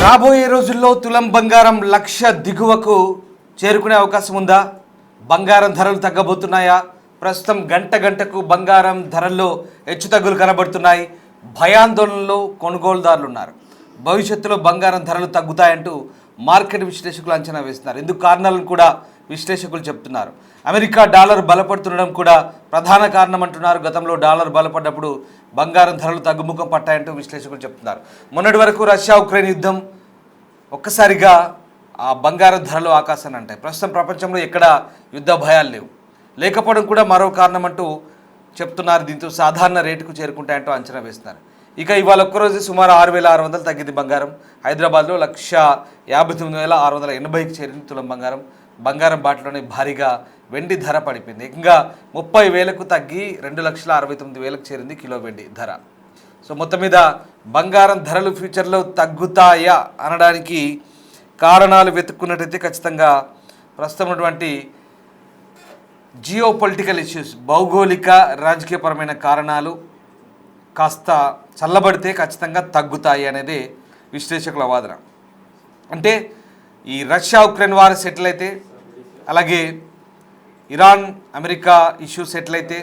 రాబోయే రోజుల్లో తులం బంగారం లక్ష దిగువకు చేరుకునే అవకాశం ఉందా? బంగారం ధరలు తగ్గబోతున్నాయా? ప్రస్తుతం గంట గంటకు బంగారం ధరల్లో హెచ్చుతగ్గులు కనబడుతున్నాయి. భయాందోళనలో కొనుగోలుదారులు ఉన్నారు. భవిష్యత్తులో బంగారం ధరలు తగ్గుతాయంటూ మార్కెట్ విశ్లేషకులు అంచనా వేస్తున్నారు. ఇందుకు కారణాలను కూడా విశ్లేషకులు చెప్తున్నారు. అమెరికా డాలర్ బలపడుతుండడం కూడా ప్రధాన కారణం అంటున్నారు. గతంలో డాలర్ బలపడ్డప్పుడు బంగారం ధరలు తగ్గుముఖం పట్టాయంటూ విశ్లేషకులు చెప్తున్నారు. మొన్నటి వరకు రష్యా ఉక్రెయిన్ యుద్ధం ఒక్కసారిగా ఆ బంగారం ధరలు ఆకాశాన్ని అంటాయి. ప్రస్తుతం ప్రపంచంలో ఎక్కడ యుద్ధ భయాలు లేవు. లేకపోవడం కూడా మరో కారణం అంటూ చెప్తున్నారు. దీంతో సాధారణ రేటుకు చేరుకుంటాయంటూ అంచనా వేస్తున్నారు. ఇక ఇవాళ ఒక్కరోజు సుమారు 6,600 తగ్గింది బంగారం. హైదరాబాద్లో 1,59,680కి చేరింది తులం బంగారం. బంగారం బాటలోనే భారీగా వెండి ధర పడిపోయింది. ఏకంగా 30,000కు తగ్గి 2,69,000కు చేరింది కిలో వెండి ధర. సో మొత్తం మీద బంగారం ధరలు ఫ్యూచర్లో తగ్గుతాయా అనడానికి కారణాలు వెతుక్కున్నట్టయితే ఖచ్చితంగా ప్రస్తుతం ఉన్నటువంటి జియో పొలిటికల్ ఇష్యూస్, భౌగోళిక రాజకీయపరమైన కారణాలు కాస్త చల్లబడితే ఖచ్చితంగా తగ్గుతాయి అనేది విశ్లేషకుల వాదన. అంటే ఈ రష్యా ఉక్రెయిన్ వార్ సెటిల్ అయితే, అలాగే ఇరాన్ అమెరికా ఇష్యూ సెటిల్ అయితే,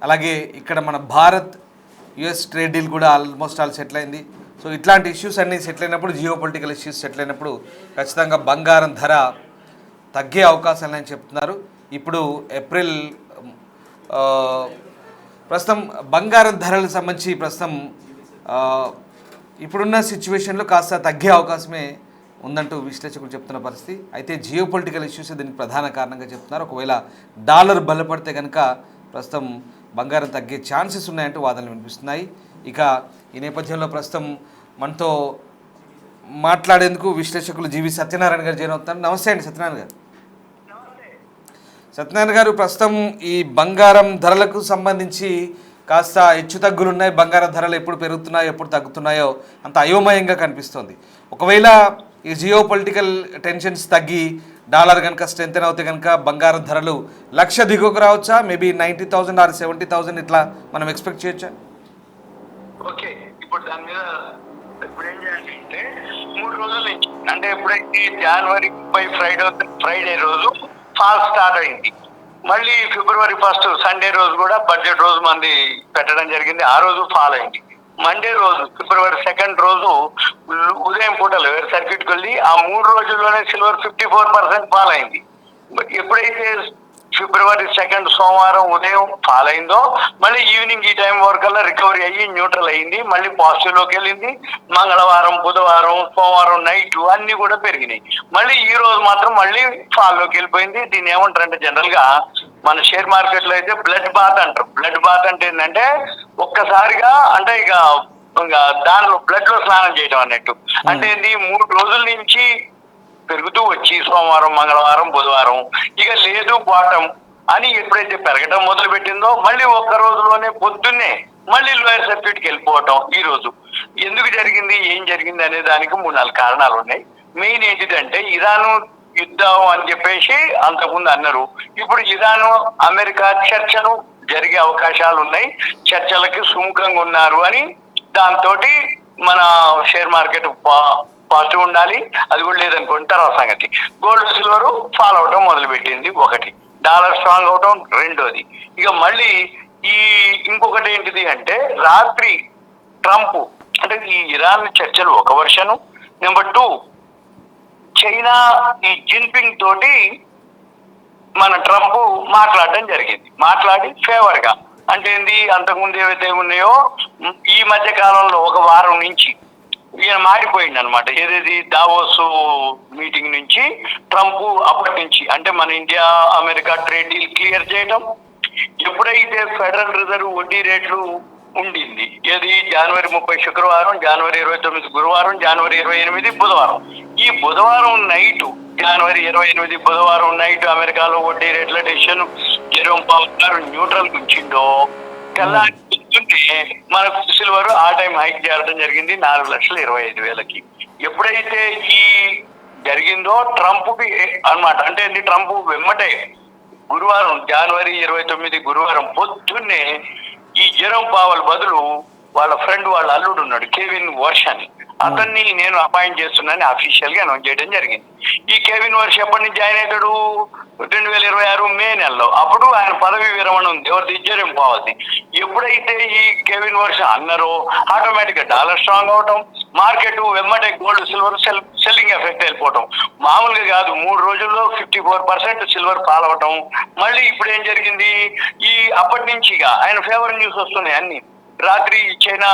అలాగే ఇక్కడ మన భారత్ యుఎస్ ట్రేడ్ డీల్ కూడా ఆల్మోస్ట్ ఆల్ సెటిల్ అయింది. సో ఇట్లాంటి ఇష్యూస్ అన్నీ సెటిల్ అయినప్పుడు, జియో పొలిటికల్ ఇష్యూస్ సెటిల్ అయినప్పుడు ఖచ్చితంగా బంగారం ధర తగ్గే అవకాశాలని చెప్తున్నారు. ఇప్పుడు ఏప్రిల్ ప్రస్తుతం బంగారం ధరలకు సంబంధించి ప్రస్తుతం ఇప్పుడున్న సిచ్యువేషన్లో కాస్త తగ్గే అవకాశమే ఉందంటూ విశ్లేషకులు చెప్తున్న పరిస్థితి. అయితే జియో పొలిటికల్ ఇష్యూస్ దీనికి ప్రధాన కారణంగా చెప్తున్నారు. ఒకవేళ డాలర్ బలపడితే కనుక ప్రస్తుతం బంగారం తగ్గే ఛాన్సెస్ ఉన్నాయంటూ వాదనలు వినిపిస్తున్నాయి. ఇక ఈ నేపథ్యంలో ప్రస్తుతం మనతో మాట్లాడేందుకు విశ్లేషకులు జీవి సత్యనారాయణ గారు జాయిన్ అవుతున్నారు. నమస్తే అండి సత్యనారాయణ గారు. సత్యనారాయణ గారు, ప్రస్తుతం ఈ బంగారం ధరలకు సంబంధించి కాస్త హెచ్చుతగ్గులు ఉన్నాయి. బంగారం ధరలు ఎప్పుడు పెరుగుతున్నాయో ఎప్పుడు తగ్గుతున్నాయో అంత అయోమయంగా కనిపిస్తోంది. ఒకవేళ ఈ జియో పొలిటికల్ టెన్షన్స్ తగ్గి డాలర్ కనుక స్ట్రెంథెన్ అవుతే కనుక బంగారం ధరలు లక్ష దిగువకు రావచ్చా? మేబీ 90,000 ఆర్ 70,000 ఇట్లా మనం ఎక్స్పెక్ట్ చేయొచ్చా? ఓకే, ఇప్పుడు దాని మీద ఇప్పుడు ఏం చేయాలి అంటే 3 రోజుల నుంచి, అంటే ఎప్పుడైతే జనవరి 30 ఫ్రైడే రోజు ఫాల్ స్టార్ట్ అయింది. మళ్ళీ ఫిబ్రవరి 1 సండే రోజు కూడా బడ్జెట్ రోజు మంది పెట్టడం జరిగింది. ఆ రోజు ఫాల్ అయింది. మండే రోజు ఫిబ్రవరి 2 రోజు ఉదయం పూటలు సర్క్యూట్కి వెళ్ళి ఆ 3 రోజుల్లోనే సిల్వర్ 54% ఫాల్ అయింది. ఎప్పుడైతే ఫిబ్రవరి 2 సోమవారం ఉదయం ఫాల్ అయిందో మళ్ళీ ఈవినింగ్ ఈ టైం వరకల్లా రికవరీ అయ్యి న్యూట్రల్ అయింది. మళ్ళీ పాజిటివ్లోకి వెళ్ళింది. మంగళవారం, బుధవారం, సోమవారం నైట్ అన్ని కూడా పెరిగినాయి. మళ్ళీ ఈ రోజు మాత్రం మళ్ళీ ఫాల్లోకి వెళ్ళిపోయింది. దీన్ని ఏమంటారంటే జనరల్ గా మన షేర్ మార్కెట్ లో అయితే బ్లడ్ బాత్ అంటారు. బ్లడ్ బాత్ అంటే ఏంటంటే ఒక్కసారిగా అంటే ఇక దానిలో బ్లడ్ లో స్నానం చేయడం అన్నట్టు. అంటే ఇది 3 రోజుల నుంచి పెరుగుతూ వచ్చి సోమవారం, మంగళవారం, బుధవారం ఇక లేదు బాటం అని ఎప్పుడైతే పెరగడం మొదలు పెట్టిందో మళ్ళీ ఒక్క రోజులోనే పొద్దున్నే మళ్ళీ లోయర్ సర్క్యూట్కి వెళ్ళిపోవటం. ఈ రోజు ఎందుకు జరిగింది, ఏం జరిగింది అనే దానికి 3-4 కారణాలు ఉన్నాయి. మెయిన్ ఏంటిదంటే ఇరాను యుద్ధం అని చెప్పేసి అంతకుముందు అన్నారు. ఇప్పుడు ఇరాను అమెరికా చర్చలు జరిగే అవకాశాలు ఉన్నాయి. చర్చలకి సుముఖంగా ఉన్నారు అని దాంతో మన షేర్ మార్కెట్ పాజిటివ్ ఉండాలి. అది కూడా లేదనుకోండి తర్వాత సంగతి. గోల్డ్ సిల్వర్ ఫాల్ అవటం మొదలుపెట్టింది ఒకటి, డాలర్ స్ట్రాంగ్ అవటం రెండోది. ఇక మళ్ళీ ఇంకొకటి ఏంటిది అంటే రాత్రి ట్రంప్ అంటే ఈ ఇరాన్ చర్చలు ఒక వర్షను, నెంబర్ 2 చైనా ఈ జిన్పింగ్ తోటి మన ట్రంప్ మాట్లాడడం జరిగింది. మాట్లాడి ఫేవర్ గా అంటే ఏంది, అంతకుముందు ఏవైతే ఉన్నాయో ఈ మధ్య కాలంలో ఒక వారం నుంచి ఈయన మారిపోయింది అనమాట. ఏదేది దావోస్ మీటింగ్ నుంచి ట్రంప్ అప్పటి నుంచి అంటే మన India America trade deal clear చేయడం. ఎప్పుడైతే ఫెడరల్ రిజర్వ్ వడ్డీ రేట్లు ఉండింది, ఏది జనవరి 30 శుక్రవారం, జనవరి 29 గురువారం, జనవరి 28 బుధవారం. ఈ బుధవారం నైట్, జనవరి 28 బుధవారం నైట్ అమెరికాలో వడ్డీ రేట్ల డెసిషన్ జెరోమ్ పవల్ గారు న్యూట్రల్ ఉంచిందో తెల్లారి మనకు సిల్వర్ ఆ టైం హైక్ చేయడం జరిగింది 4,25,000కి. ఎప్పుడైతే ఈ జరిగిందో ట్రంప్ కి అనమాట, అంటే ట్రంప్ వెమ్మటే గురువారం జనవరి 29 గురువారం పొద్దున్నే ఈ జెరోమ్ పవల్ బదులు వాళ్ళ ఫ్రెండ్ వాళ్ళ అల్లుడు ఉన్నాడు కేవిన్ వర్ష్ అని, అతన్ని నేను అపాయింట్ చేస్తున్నానని అఫీషియల్ గా అనౌన్స్ చేయడం జరిగింది. ఈ కేవిన్ వర్ష్ ఎప్పటి నుంచి జాయిన్ అవుతాడు? 2026 మే నెలలో. అప్పుడు ఆయన పదవి విరమణ ఉంది, ఎవరిది జెరెమ్ పవర్ది. ఎప్పుడైతే ఈ కేవిన్ వర్ష్ అన్నారో ఆటోమేటిక్ గా డాలర్ స్ట్రాంగ్ అవటం, మార్కెట్ వెమ్మటే గోల్డ్ సిల్వర్ సెల్లింగ్ ఎఫెక్ట్ వెళ్ళిపోవటం. మామూలుగా కాదు, 3 రోజుల్లో 54% సిల్వర్ ఫాల్ అవటం. మళ్ళీ ఇప్పుడు ఏం జరిగింది, ఈ అప్పటి నుంచి ఆయన ఫేవర్ న్యూస్ వస్తున్నాయి అన్ని. రాత్రి చైనా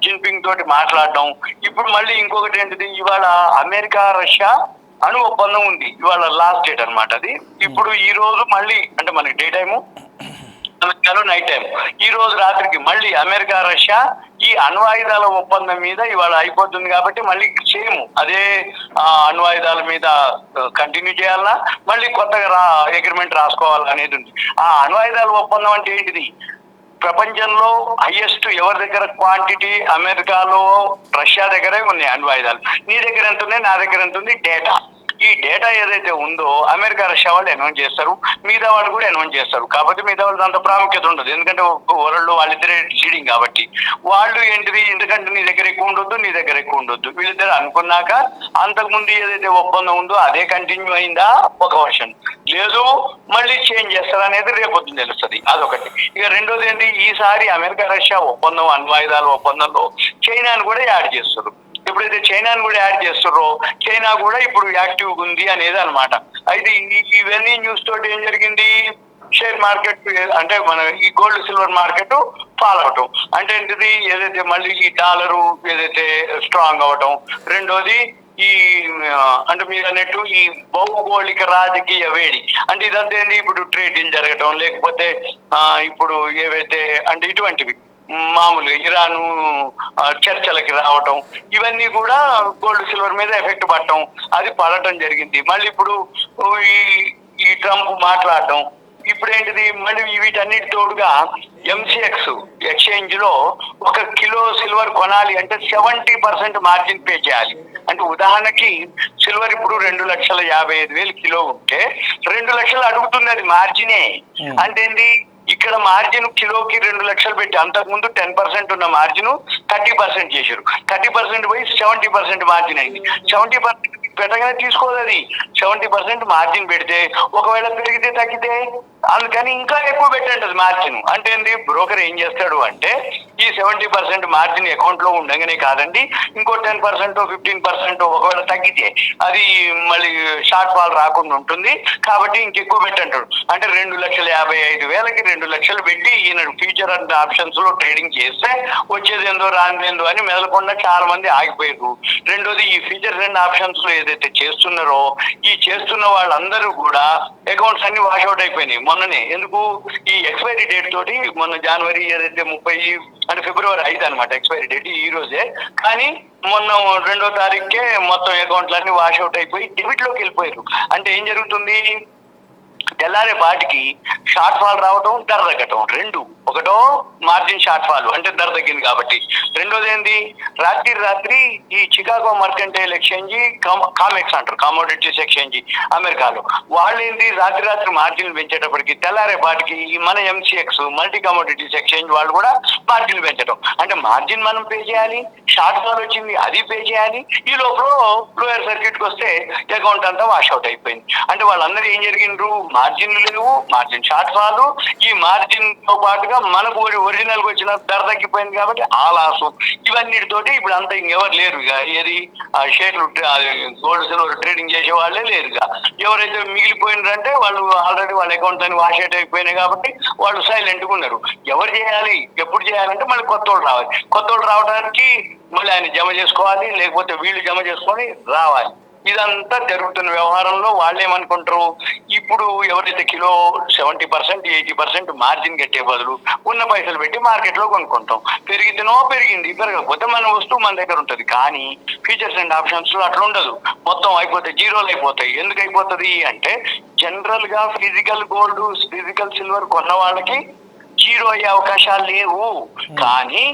జిన్పింగ్ తోటి మాట్లాడడం. ఇప్పుడు మళ్ళీ ఇంకొకటి ఏంటిది, ఇవాళ అమెరికా రష్యా అణు ఒప్పందం ఉంది, ఇవాళ లాస్ట్ డేట్ అనమాట అది. ఇప్పుడు ఈ రోజు మళ్ళీ, అంటే మనకి డే టైము, అమెరికాలో నైట్ టైం, ఈ రోజు రాత్రికి మళ్ళీ అమెరికా రష్యా ఈ అణ్వాయుధాల ఒప్పందం మీద ఇవాళ అయిపోతుంది. కాబట్టి మళ్ళీ సేమ్ అదే అణ్వాయుధాల మీద కంటిన్యూ చేయాలన్నా మళ్ళీ కొత్తగా అగ్రిమెంట్ రాసుకోవాలా అనేది ఉంది. ఆ అణ్వాయుధాల ఒప్పందం అంటే ఏంటిది, ప్రపంచంలో హైయెస్ట్ ఎవరి దగ్గర క్వాంటిటీ, అమెరికాలో రష్యా దగ్గరే ఉన్నాయి అణ్వాయుధాలు. నీ దగ్గర ఎంత ఉన్నాయి, నా దగ్గర ఎంత ఉంది, డేటా. ఈ డేటా ఏదైతే ఉందో అమెరికా రష్యా వాళ్ళు అనౌన్స్ చేస్తారు, మిగతా వాళ్ళు కూడా అనౌన్స్ చేస్తారు. కాబట్టి మిగతా వాళ్ళకి అంత ప్రాముఖ్యత ఉండదు, ఎందుకంటే వరల్డ్ వాళ్ళిద్దరే సీడింగ్ కాబట్టి. వాళ్ళు ఏంటిది, ఎందుకంటే నీ దగ్గర ఎక్కువ ఉండొద్దు, నీ దగ్గర ఎక్కువ ఉండొద్దు, వీళ్ళిద్దరు అనుకున్నాక అంతకుముందు ఏదైతే ఒప్పందం ఉందో అదే కంటిన్యూ అయిందా ఒక వర్షన్, లేదు మళ్ళీ చేంజ్ చేస్తారా అనేది రేపొద్దు తెలుస్తుంది. అదొకటి. ఇక రెండోది ఏంటి, ఈసారి అమెరికా రష్యా ఒప్పందం, అణ్వాయుధాల ఒప్పందంలో చైనాను కూడా యాడ్ చేస్తారు. ఎప్పుడైతే చైనాను కూడా యాడ్ చేస్తారో చైనా కూడా ఇప్పుడు యాక్టివ్ ఉంది అనేది అనమాట. అయితే ఇవన్నీ న్యూస్ తోటి ఏం జరిగింది, షేర్ మార్కెట్ అంటే మన ఈ గోల్డ్ సిల్వర్ మార్కెట్ ఫాల్ అవటం. అంటే ఏంటిది, ఏదైతే మళ్ళీ ఈ డాలరు ఏదైతే స్ట్రాంగ్ అవటం. రెండోది ఈ అంటే మీరు అన్నట్టు ఈ భౌగోళిక రాజకీయ వేడి, అంటే ఇదంతా ఏంటి, ఇప్పుడు ట్రేడింగ్ జరగటం, లేకపోతే ఇప్పుడు ఏవైతే అంటే ఇటువంటివి మామూలుగా ఇరాను చర్చలకి రావటం, ఇవన్నీ కూడా గోల్డ్ సిల్వర్ మీద ఎఫెక్ట్ పడటం, అది పడటం జరిగింది. మళ్ళీ ఇప్పుడు ఈ ఈ ట్రంప్ మాట్లాడటం. ఇప్పుడు ఏంటిది, మళ్ళీ వీటన్నిటి తోడుగా ఎంసీఎక్స్ ఎక్స్చేంజ్ లో 1 కిలో సిల్వర్ కొనాలి అంటే 70% మార్జిన్ పే చేయాలి. అంటే ఉదాహరణకి సిల్వర్ ఇప్పుడు 2,55,000 కిలో ఉంటే 2 లక్షలు అడుగుతుంది, అది మార్జినే. అంటే ఏంటి, ఇక్కడ మార్జిన్ కిలోకి 2 లక్షలు పెట్టి అంతకుముందు 10% ఉన్న మార్జిన్ 30% చేశారు. 30% పోయి 70% మార్జిన్ అయింది. 70% పెట్టగానే తీసుకోదు అది. 70% మార్జిన్ పెడితే ఒకవేళ పెరిగితే తగ్గితే, అందుకని ఇంకా ఎక్కువ పెట్టండి మార్జిన్. అంటే ఏంటి, బ్రోకర్ ఏం చేస్తాడు అంటే ఈ 70% మార్జిన్ అకౌంట్ లో ఉండగానే కాదండి, ఇంకో 10% 15% ఒకవేళ తగ్గితే అది మళ్ళీ షార్ట్ ఫాల్ రాకుండా ఉంటుంది, కాబట్టి ఇంకెక్కువ పెట్టంటాడు. అంటే 2,55,000కి 2 లక్షలు పెట్టి ఈయన ఫ్యూచర్ అండ్ ఆప్షన్స్ లో ట్రేడింగ్ చేస్తే వచ్చేదేందో రానిదేందో అని మెదలకుండా చాలా మంది ఆగిపోయారు. రెండోది, ఈ ఫ్యూచర్స్ అండ్ ఆప్షన్స్ లో ఏదైతే చేస్తున్నారో ఈ చేస్తున్న వాళ్ళందరూ కూడా అకౌంట్స్ అన్ని వాష్అవుట్ అయిపోయినాయి మొన్ననే. ఎందుకు, ఈ ఎక్స్పైరీ డేట్ తోటి మొన్న జనవరి ఏదైతే 30 అంటే ఫిబ్రవరి 5 అనమాట ఎక్స్పైరీ డేట్ ఈ రోజే, కానీ మొన్న 2వ తారీఖుకే మొత్తం అకౌంట్లన్నీ వాష్అవుట్ అయిపోయి డెబిట్ లోకి వెళ్ళిపోయారు. అంటే ఏం జరుగుతుంది, తెల్లారే పాటికి షార్ట్ ఫాల్ రావటం, ధర తగ్గటం రెండు. ఒకటో మార్జిన్ షార్ట్ ఫాల్ అంటే ధర తగ్గింది కాబట్టి. రెండోది ఏంది, రాత్రి ఈ చికాగో మర్కంటైల్ ఎక్స్చేంజ్, కామెక్స్ అంటారు, కామోడిటీస్ ఎక్స్చేంజ్ అమెరికాలో, వాళ్ళు ఏంది రాత్రి మార్జిన్లు పెంచేటప్పటికి తెల్లారే పాటికి మన ఎంసీఎక్స్ మల్టీ కమోడిటీస్ ఎక్స్చేంజ్ వాళ్ళు కూడా మార్జిన్లు పెంచడం. అంటే మార్జిన్ మనం పే చేయాలి, షార్ట్ ఫాల్ వచ్చింది అది పే చేయాలి. ఈ లోపల లోయర్ సర్క్యూట్కి వస్తే అకౌంట్ అంతా వాష్అవుట్ అయిపోయింది. అంటే వాళ్ళందరూ ఏం జరిగిండ్రు, మార్జిన్ లేవు, మార్జిన్ షార్ట్ ఫాల్, ఈ మార్జిన్ తో పాటుగా మనకు ఒరిజినల్ వచ్చిన ధర తగ్గిపోయింది కాబట్టి ఆ లాసు. ఇవన్నిటితోటి ఇప్పుడు అంతా ఇంకెవరు లేరు. ఇక ఏది షేర్లు గోల్డ్ సిల్వర్ ట్రేడింగ్ చేసే వాళ్ళే లేరు. ఇక ఎవరైతే మిగిలిపోయినారంటే వాళ్ళు ఆల్రెడీ వాళ్ళ అకౌంట్స్ అన్ని వాష్ అవుట్ అయిపోయినాయి కాబట్టి వాళ్ళు సైలెంట్గా ఉన్నారు. ఎవరు చేయాలి, ఎప్పుడు చేయాలంటే మళ్ళీ కొత్త వాళ్ళు రావాలి. కొత్త వాళ్ళు రావడానికి మళ్ళీ ఆయన జమ చేసుకోవాలి, లేకపోతే వీళ్ళు జమ చేసుకొని రావాలి. ఇదంతా జరుగుతున్న వ్యవహారంలో వాళ్ళు ఏమనుకుంటారు, ఇప్పుడు ఎవరైతే కిలో 70% 80% మార్జిన్ కట్టే బదులు ఉన్న పైసలు పెట్టి మార్కెట్లో కొనుక్కుంటాం. పెరిగితేనో పెరిగింది, పెరగకపోతే మన వస్తువు మన దగ్గర ఉంటుంది. కానీ ఫ్యూచర్స్ అండ్ ఆప్షన్స్ లో అట్లా ఉండదు, మొత్తం అయిపోతాయి, జీరోలు అయిపోతాయి. ఎందుకు అయిపోతుంది అంటే జనరల్ గా ఫిజికల్ గోల్డ్, ఫిజికల్ సిల్వర్ కొన్న వాళ్ళకి జీరో అయ్యే అవకాశాలు లేవు. కానీ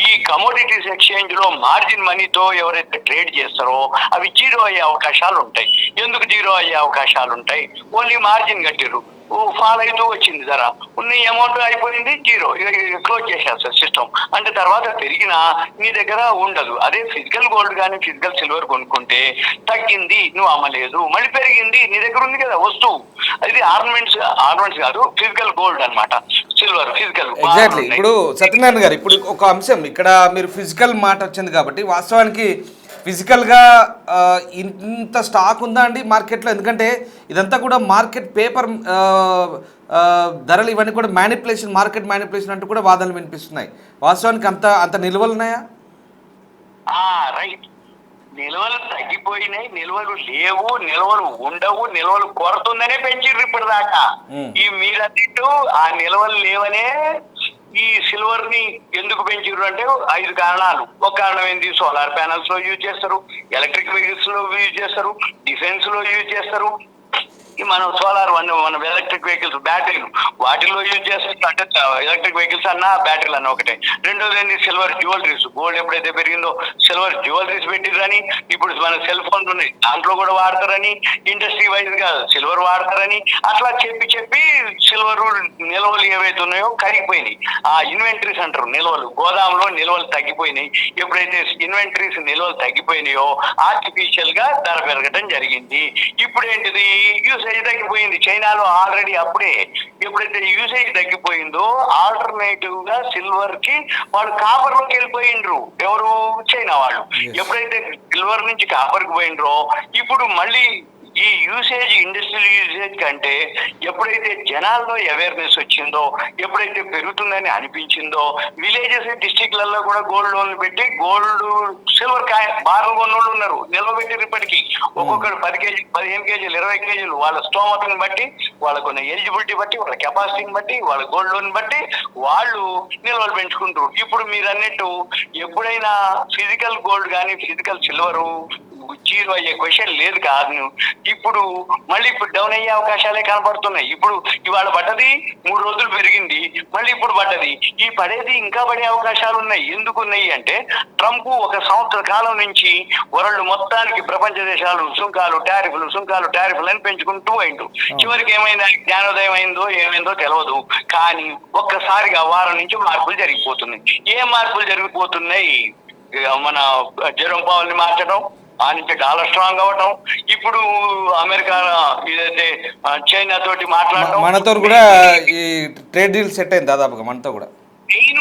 ఈ కమోడిటీస్ ఎక్స్చేంజ్ లో మార్జిన్ మనీతో ఎవరైతే ట్రేడ్ చేస్తారో అవి జీరో అయ్యే అవకాశాలు ఉంటాయి. ఎందుకు జీరో అయ్యే అవకాశాలు ఉంటాయి? ఓన్లీ మార్జిన్ కట్టిర్రు, ఫాల్ అవుతూ వచ్చింది ధర, ఉన్న అమౌంట్ అయిపోయింది, జీరో, క్లోజ్ చేసేస్తారు సిస్టమ్. అంటే తర్వాత పెరిగినా నీ దగ్గర ఉండదు. అదే ఫిజికల్ గోల్డ్ కానీ ఫిజికల్ సిల్వర్ కొనుక్కుంటే తగ్గింది, నువ్వు అమ్మలేదు, మళ్ళీ పెరిగింది, నీ దగ్గర ఉంది కదా వస్తువు. అది ఆర్నమెంట్స్ కాదు, ఫిజికల్ గోల్డ్ అన్నమాట. Silver physical. ఎగ్జాక్ట్లీ. ఇప్పుడు సత్యనారాయణ గారు, ఇప్పుడు ఒక అంశం ఇక్కడ మీరు ఫిజికల్ మాట వచ్చింది కాబట్టి వాస్తవానికి ఫిజికల్గా ఇంత స్టాక్ ఉందా అండి మార్కెట్లో? ఎందుకంటే ఇదంతా కూడా మార్కెట్ పేపర్ ధరలు ఇవన్నీ కూడా మార్కెట్ మ్యానిపులేషన్ అంటూ కూడా వాదనలు వినిపిస్తున్నాయి. వాస్తవానికి అంత నిల్వలు ఉన్నాయా? రైట్. నిల్వలు తగ్గిపోయినాయి, నిల్వలు లేవు, నిల్వలు ఉండవు, నిల్వలు కొరతుందనే పెంచిర్రు ఇప్పటిదాకా. ఈ మీరన్నట్టు ఆ నిల్వలు లేవనే ఈ సిల్వర్ ని ఎందుకు పెంచారు అంటే 5 కారణాలు. ఒక కారణం ఏంటి? సోలార్ ప్యానల్స్ లో యూజ్ చేస్తారు, ఎలక్ట్రిక్ వెహికల్స్ లో యూజ్ చేస్తారు, డిఫెన్స్ లో యూజ్ చేస్తారు. మనం సోలార్ మన ఎలక్ట్రిక్ వెహికల్స్ బ్యాటరీలు వాటిల్లో యూజ్ చేస్తారు. అంటే ఎలక్ట్రిక్ వెహికల్స్ అన్నా బ్యాటరీలు అన్న ఒకటే. రెండోది ఏంటి? Silver jewelleries. గోల్డ్ ఎప్పుడైతే పెరిగిందో సిల్వర్ జ్యువెలరీస్ పెట్టిరని, ఇప్పుడు మన సెల్ ఫోన్లు ఉన్నాయి దాంట్లో కూడా వాడతారని, ఇండస్ట్రీ వైజ్ గా సిల్వర్ వాడతారని, అట్లా చెప్పి సిల్వర్ నిల్వలు ఏవైతే ఉన్నాయో కరిగిపోయినాయి. ఆ ఇన్వెంటరీస్ అంటారు నిల్వలు, గోదాంలో నిల్వలు తగ్గిపోయినాయి. ఎప్పుడైతే ఇన్వెంటరీస్ నిల్వలు తగ్గిపోయినాయో ఆర్టిఫిషియల్ గా ధర పెరగడం జరిగింది. ఇప్పుడు ఏంటిది? యూసేజ్ తగ్గిపోయింది చైనాలో ఆల్రెడీ. అప్పుడే ఎప్పుడైతే యూసేజ్ తగ్గిపోయిందో ఆల్టర్నేటివ్ గా సిల్వర్ కి వాళ్ళు కాపర్ లోకి వెళ్ళిపోయిండ్రు. ఎవరు? చైనా వాళ్ళు. ఎప్పుడైతే సిల్వర్ నుంచి కాపర్ కి పోయిండ్రో ఇప్పుడు మళ్ళీ ఈ యూసేజ్, ఇండస్ట్రియల్ యూసేజ్ కంటే ఎప్పుడైతే జనాల్లో అవేర్నెస్ వచ్చిందో, ఎప్పుడైతే పెరుగుతుందని అనిపించిందో, విలేజెస్ డిస్ట్రిక్ట్లలో కూడా గోల్డ్ లోన్లు పెట్టి గోల్డ్ సిల్వర్ బార్లు కొన్నోళ్ళు ఉన్నారు, నిల్వబెట్టారు. ఇప్పటికీ ఒక్కొక్కరు 10 కేజీలు, 15 కేజీలు, 20 కేజీలు వాళ్ళ స్తోమతను బట్టి, వాళ్ళకున్న ఎలిజిబిలిటీ బట్టి, వాళ్ళ కెపాసిటీని బట్టి, వాళ్ళ గోల్డ్ లోన్ బట్టి వాళ్ళు నిల్వలు పెంచుకుంటారు. ఇప్పుడు మీరు అన్నట్టు ఎప్పుడైనా ఫిజికల్ గోల్డ్ కానీ ఫిజికల్ సిల్వరు జీరో అయ్యే క్వశ్చన్ లేదు కాదు. ఇప్పుడు మళ్ళీ డౌన్ అయ్యే అవకాశాలే కనపడుతున్నాయి. ఇప్పుడు ఇవాళ పడ్డది, 3 రోజులు పెరిగింది, మళ్ళీ ఇప్పుడు పడ్డది. ఈ పడేది ఇంకా పడే అవకాశాలు ఉన్నాయి. ఎందుకు ఉన్నాయి అంటే ట్రంప్ 1 సంవత్సర కాలం నుంచి వరల్డ్ మొత్తానికి ప్రపంచ దేశాలు సుంకాలు టారిఫ్లు అని పెంచుకుంటూ అయిండు. చివరికి ఏమైంది? జ్ఞానోదయం అయిందో ఏమైందో తెలియదు. కానీ ఒక్కసారిగా వారం నుంచి మార్పులు జరిగిపోతున్నాయి. ఏ మార్పులు జరిగిపోతున్నాయి? మన జెరోమ్ పవల్ ని మార్చడం, ఆ నుంచి డాలర్ స్ట్రాంగ్ అవటం, ఇప్పుడు అమెరికా ఇదైతే చైనా తోటి మాట్లాడటం, మనతో కూడా ఈ ట్రేడ్ డీల్ సెట్ అయింది దాదాపుగా మనతో కూడా.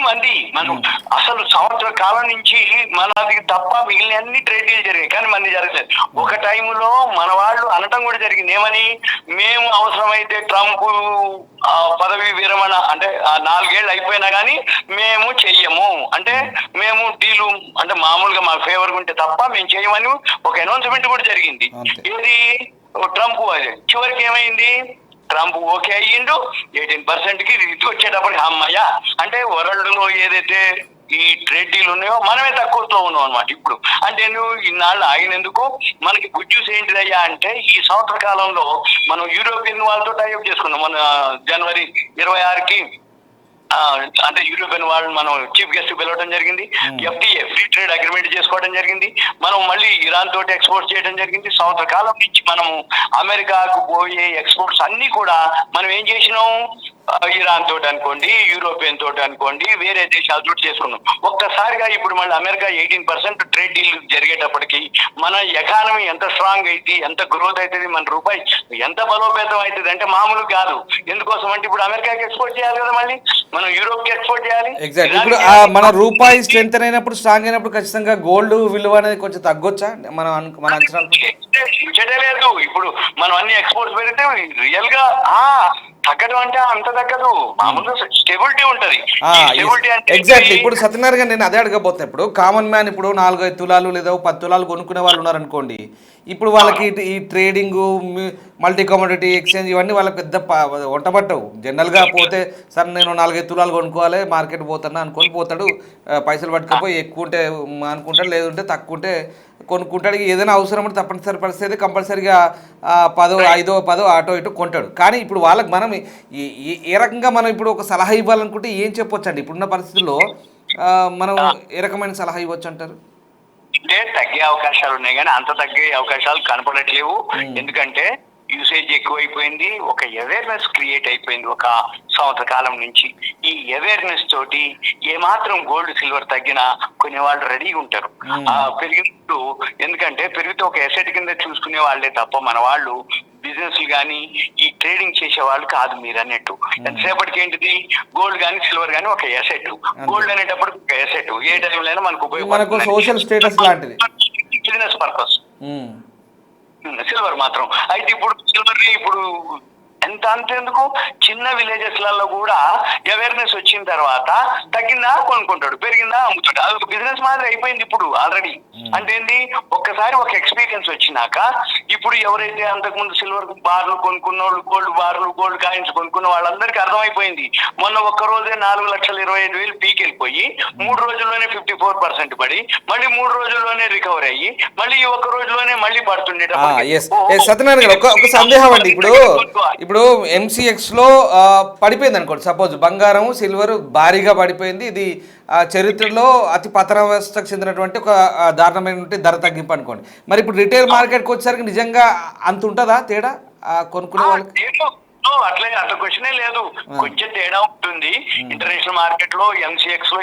మంది మనం అసలు సంవత్సర కాలం నుంచి మనది తప్ప మిగిలిన అన్ని ట్రేడ్ డీల్ జరిగాయి, కానీ మంది జరగలేదు. ఒక టైంలో మన వాళ్ళు అనటం కూడా జరిగింది. ఏమని? మేము అవసరమైతే ట్రంప్ పదవి విరమణ అంటే 4 ఏళ్ళు అయిపోయినా కానీ మేము చెయ్యము, అంటే మేము డీలు అంటే మామూలుగా మా ఫేవర్ ఉంటే తప్ప మేము చేయమని ఒక అనౌన్స్మెంట్ కూడా జరిగింది. ఇది ట్రంప్. అది చివరికి ఏమైంది? ట్రంప్ ఓకే అయ్యిండు, 18% కి వచ్చేటప్పటికి అమ్మయ్య అంటే వరల్డ్ లో ఏదైతే ఈ ట్రేడ్ డీల్ ఉన్నాయో మనమే తక్కువతో ఉన్నాం అనమాట. ఇప్పుడు అంటే నువ్వు ఇన్నాళ్ళు ఆగినందుకు మనకి గుడ్ న్యూస్ ఏంటిదయ్యా అంటే ఈ సంవత్సర కాలంలో మనం యూరోపియన్ వాళ్ళతో టైఅప్ చేసుకున్నాం. మన జనవరి 26కి అంటే యూరోపియన్ వాళ్ళు మనం చీఫ్ గెస్ట్ పిలవడం జరిగింది. FTA ఫ్రీ ట్రేడ్ అగ్రిమెంట్ చేసుకోవడం జరిగింది. మనం మళ్ళీ ఇరాన్ తోటి ఎక్స్పోర్ట్ చేయడం జరిగింది. సంవత్సర కాలం నుంచి మనము అమెరికాకు పోయే ఎక్స్పోర్ట్స్ అన్ని కూడా మనం ఏం చేసినాం? ఇరాన్ తోటి అనుకోండి, యూరోపియన్ తోటి అనుకోండి, వేరే దేశాలతో చేసుకున్నాం. ఒక్కసారిగా ఇప్పుడు మళ్ళీ అమెరికా 18% ట్రేడ్ డీల్ జరిగేటప్పటికి మన ఎకానమీ ఎంత స్ట్రాంగ్ అయితే, ఎంత గ్రోత్ అవుతుంది, మన రూపాయి ఎంత బలోపేతం అవుతుంది అంటే మామూలు కాదు. ఎందుకోసం అంటే ఇప్పుడు అమెరికాకి ఎక్స్పోర్ట్ చేయాలి కదా, మళ్ళీ మనం యూరోప్ కి ఎక్స్పోర్ట్ చేయాలి. ఎగ్జాక్ట్. ఇప్పుడు మన రూపాయి స్ట్రెంత్ అయినప్పుడు, స్ట్రాంగ్ అయినప్పుడు ఖచ్చితంగా గోల్డ్ విలువ అనేది కొంచెం తగ్గొచ్చా మన అంచనాలు? లేదు. ఇప్పుడు మనం అన్ని ఎక్స్పోర్ట్స్ పెడితే రియల్ గా తగ్గడం అంటే అంత తగ్గదు, మామూలుగా స్టెబిలిటీ ఉంటది. ఎగ్జాక్ట్లీ. ఇప్పుడు సత్యనారాయణ నేను అదే అడగబోతున్నా. ఇప్పుడు కామన్ మ్యాన్ ఇప్పుడు 4-5 తులాలు లేదా 10 తులాలు కొనుక్కునే వాళ్ళు ఉన్నారనుకోండి. ఇప్పుడు వాళ్ళకి ఈ ట్రేడింగ్, మల్టీ కమోడిటీ ఎక్స్చేంజ్ ఇవన్నీ వాళ్ళకి పెద్ద వంటబట్టవు. జనరల్గా పోతే సార్ నేను 4-5 తులాలు కొనుక్కోవాలి మార్కెట్ పోతున్నా అనుకొని పోతాడు, పైసలు పట్టుకపోయి ఎక్కువ ఉంటే అనుకుంటాడు, లేదంటే తక్కువ ఉంటే కొనుక్కుంటాడు. ఏదైనా అవసరం ఉంటే తప్పనిసరి పరిస్థితి కంపల్సరిగా 10, 5, 10 ఆటో ఇటో కొంటాడు. కానీ ఇప్పుడు వాళ్ళకి మనం ఏ రకంగా మనం ఇప్పుడు ఒక సలహా ఇవ్వాలనుకుంటే ఏం చెప్పొచ్చు అండి ఇప్పుడున్న పరిస్థితుల్లో? మనం ఏ రకమైన సలహా ఇవ్వచ్చు అంటారు? అంటే తగ్గే అవకాశాలు ఉన్నాయి కానీ అంత తగ్గే అవకాశాలు కనపడట్లేవు. ఎందుకంటే యూసేజ్ ఎక్కువైపోయింది, ఒక అవేర్నెస్ క్రియేట్ అయిపోయింది ఒక సంవత్సర కాలం నుంచి. ఈ అవేర్నెస్ తోటి ఏమాత్రం గోల్డ్ సిల్వర్ తగ్గినా కొన్ని వాళ్ళు రెడీగా ఉంటారు పెరిగినట్టు. ఎందుకంటే పెరిగితే ఒక ఎసెట్ కింద చూసుకునే వాళ్ళే తప్ప మన వాళ్ళు బిజినెస్ కానీ ఈ ట్రేడింగ్ చేసే వాళ్ళు కాదు. మీరు అన్నట్టు ఎంతసేపటికి ఏంటిది గోల్డ్ కానీ సిల్వర్ కానీ ఒక ఎసెట్. గోల్డ్ అనేటప్పటికి ఒక ఎసెట్, ఏ టైంలో మనకు ఉపయోగపడుతుంది, సోషల్ స్టేటస్ లాంటిది, బిజినెస్ పర్పస్. సిల్వర్ మాత్రం అయితే ఇప్పుడు సిల్వర్ ఇప్పుడు అంతెందుకు చిన్న విలేజెస్ లలో కూడా అవేర్నెస్ వచ్చిన తర్వాత తగ్గిందా కొనుక్కుంటాడు, పెరిగిందా అమ్ముతాడు. అది ఒక బిజినెస్ మాదిరి అయిపోయింది ఇప్పుడు ఆల్రెడీ. అంటే ఏంది, ఒక్కసారి ఒక ఎక్స్పీరియన్స్ వచ్చినాక ఇప్పుడు ఎవరైతే అంతకుముందు సిల్వర్ బార్లు కొనుక్కున్న వాళ్ళు, గోల్డ్ బార్లు, గోల్డ్ కాయిన్స్ కొనుక్కున్న వాళ్ళందరికీ అర్థమైపోయింది. మొన్న ఒక్క రోజే 4,25,000 పీక్ వెళ్ళిపోయి 3 రోజుల్లోనే 54% పడి మళ్ళీ 3 రోజుల్లోనే రికవర్ అయ్యి మళ్ళీ ఈ ఒక్క రోజులోనే మళ్ళీ పడుతుండే. సత్యనారాయణ గారు ఒక సందేహం అండి. ఇప్పుడు ఎంసీఎక్స్లో పడిపోయింది అనుకోండి, సపోజ్ బంగారం సిల్వర్ భారీగా పడిపోయింది, ఇది చరిత్రలో అతి పతనావస్థకు చెందినటువంటి ఒక దారుణమైనటువంటి ధర తగ్గింపు అనుకోండి. మరి ఇప్పుడు రిటైల్ మార్కెట్కి వచ్చేసరికి నిజంగా అంత ఉంటుందా తేడా కొనుక్కునే వాళ్ళకి? అట్లా క్వశ్చనే లేదు, కొంచెం తేడా ఉంటుంది. ఇంటర్నేషనల్ మార్కెట్ లో ఎంసీఎక్స్ లో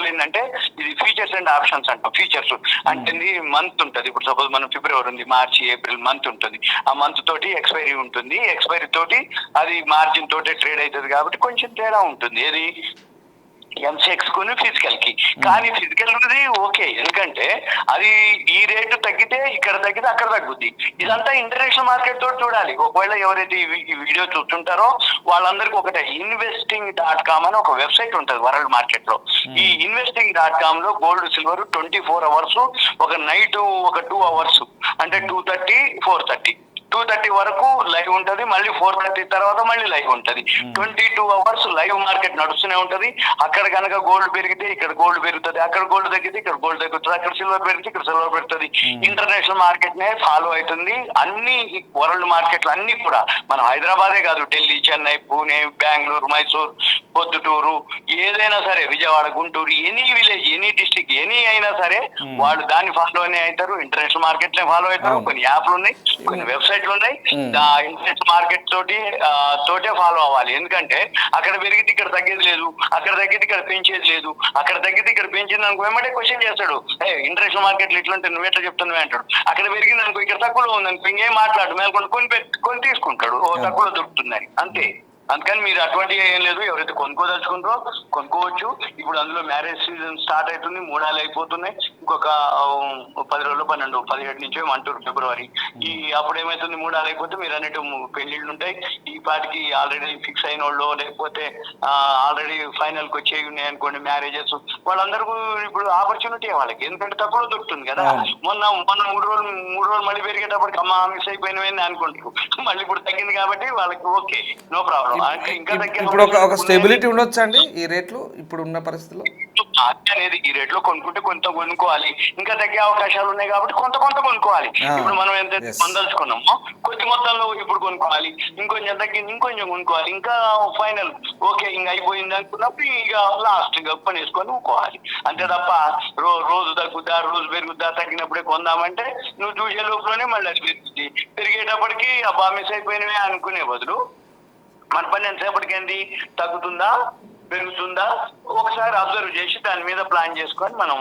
ఏంటంటే ఇది ఫీచర్స్ అండ్ ఆప్షన్స్ అంటాం. ఫీచర్స్ అంటే మంత్ ఉంటుంది. ఇప్పుడు సపోజ్ మనం ఫిబ్రవరి ఉంది, మార్చి, ఏప్రిల్ మంత్ ఉంటుంది. ఆ మంత్ తోటి ఎక్స్పైరీ ఉంటుంది. ఎక్స్పైరీ తోటి అది మార్జిన్ తోటి ట్రేడ్ అవుతుంది కాబట్టి కొంచెం తేడా ఉంటుంది. ఏది ఎంసీఎక్స్ కు ఫిజికల్ కి. కానీ ఫిజికల్ ఓకే, ఎందుకంటే అది ఈ రేటు తగ్గితే ఇక్కడ తగ్గితే అక్కడ తగ్గుద్ది. ఇదంతా ఇంటర్నేషనల్ మార్కెట్ తోటి చూడాలి. ఒకవేళ ఎవరైతే ఈ వీడియో చూస్తుంటారో వాళ్ళందరికీ ఒకటే investing.com అని ఒక వెబ్సైట్ ఉంటుంది వరల్డ్ మార్కెట్ లో. ఈ investing.com లో గోల్డ్ సిల్వర్ 24 hours, ఒక నైట్ ఒక 2 hours అంటే 2:30, 4:30 2:30 వరకు లైవ్ ఉంటది. మళ్ళీ 4:30 తర్వాత మళ్ళీ లైవ్ ఉంటది. 22 hours లైవ్ మార్కెట్ నడుస్తూనే ఉంటది. అక్కడ కనుక గోల్డ్ పెరిగితే ఇక్కడ గోల్డ్ పెరుగుతుంది, అక్కడ గోల్డ్ తగ్గితే ఇక్కడ గోల్డ్ తగ్గుతుంది, అక్కడ సిల్వర్ పెరిగితే ఇక్కడ సిల్వర్ పెరుగుతుంది. ఇంటర్నేషనల్ మార్కెట్ నే ఫాలో అవుతుంది. అన్ని వరల్డ్ మార్కెట్లు అన్ని కూడా, మనం హైదరాబాదే కాదు, ఢిల్లీ, చెన్నై, పూణే, బెంగళూరు, మైసూర్, పొద్దుటూరు, ఏదైనా సరే, Vijayawada, Guntur, any village, any district, any అయినా సరే వాళ్ళు దాన్ని ఫాలోనే అవుతారు. ఇంటర్నేషనల్ మార్కెట్ నే ఫాలో అవుతారు. కొన్ని యాప్లు ఉన్నాయి, కొన్ని వెబ్సైట్ ఉన్నాయి. ఇంటర్నేషనల్ మార్కెట్ తోటే ఫాలో అవ్వాలి. ఎందుకంటే అక్కడ పెరిగితే ఇక్కడ తగ్గేది లేదు, అక్కడ తగ్గితే ఇక్కడ పెంచేది లేదు, అక్కడ తగ్గితే ఇక్కడ పెంచింది అనుకో వెంబడే క్వశ్చన్ చేస్తాడు, ఇంటర్నేషనల్ మార్కెట్ లో ఇట్లుంటే నువ్వు ఎట్లా చెప్తున్నావు అంటాడు. అక్కడ పెరిగింది అనుకో ఇక్కడ తక్కువలో ఉందనుకో ఇంకేం మాట్లాడు, మేల్కొని కొని తీసుకుంటాడు, తక్కువలో దొరుకుతుందని. అంతే. అందుకని మీరు అటువంటి ఏం లేదు. ఎవరైతే కొనుక్కోదలుచుకుంటారో కొనుక్కోవచ్చు. ఇప్పుడు అందులో మ్యారేజ్ సీజన్ స్టార్ట్ అవుతుంది, 3 నెలలు అయిపోతున్నాయి. ఇంకొక 10 రోజులు, 12, 17 నుంచి అంటారు ఫిబ్రవరి. అప్పుడు ఏమైతుంది, 3 నెలలు అయిపోతే మీరు అన్నట్టు పెళ్లిళ్ళు ఉంటాయి. ఈ పాటికి ఆల్రెడీ ఫిక్స్ అయిన వాళ్ళు, లేకపోతే ఆల్రెడీ ఫైనల్ కి వచ్చేవి ఉన్నాయి అనుకోండి మ్యారేజెస్, వాళ్ళందరికీ ఇప్పుడు ఆపర్చునిటీ వాళ్ళకి, ఎందుకంటే తక్కువ దొరుకుతుంది కదా. మొన్న 3 రోజులు మళ్ళీ పెరిగేటప్పటికి అమ్మ మిస్ అయిపోయినవి అనుకుంటారు. మళ్ళీ ఇప్పుడు తగ్గింది కాబట్టి వాళ్ళకి ఓకే, నో ప్రాబ్లం. ఇప్పుడు ఒక స్టెబిలిటీ ఉండొచ్చు అండి ఈ రేట్లు ఇప్పుడు ఉన్న పరిస్థితుల్లో? అనేది ఈ రేట్లో కొనుక్కుంటే కొంత కొనుక్కోవాలి, ఇంకా తగ్గే అవకాశాలు ఉన్నాయి కాబట్టి కొంత కొనుక్కోవాలి. ఇప్పుడు మనం ఎంత పొందలుచుకున్నామో కొద్ది మొత్తంలో ఇప్పుడు కొనుక్కోవాలి, ఇంకొంచెం తగ్గింది ఇంకొంచెం కొనుక్కోవాలి, ఇంకా ఫైనల్ ఓకే ఇంకా అయిపోయింది అనుకున్నప్పుడు ఇక లాస్ట్ ఇంకా పనేసుకొని ఊకోవాలి. అంతే తప్ప రోజు తగ్గుద్దా, రోజు పెరుగుద్దా, తగ్గినప్పుడే కొందామంటే నువ్వు చూసే లోపలనే మళ్ళీ అది పెరుగుద్ది. పెరిగేటప్పటికి అబ్బా మిస్ అయిపోయినవే అనుకునే బదులు మన పని ఎంతసేపటికి ఏంది, తగ్గుతుందా పెరుగుతుందా ఒకసారి అబ్జర్వ్ చేసి దాని మీద ప్లాన్ చేసుకొని మనం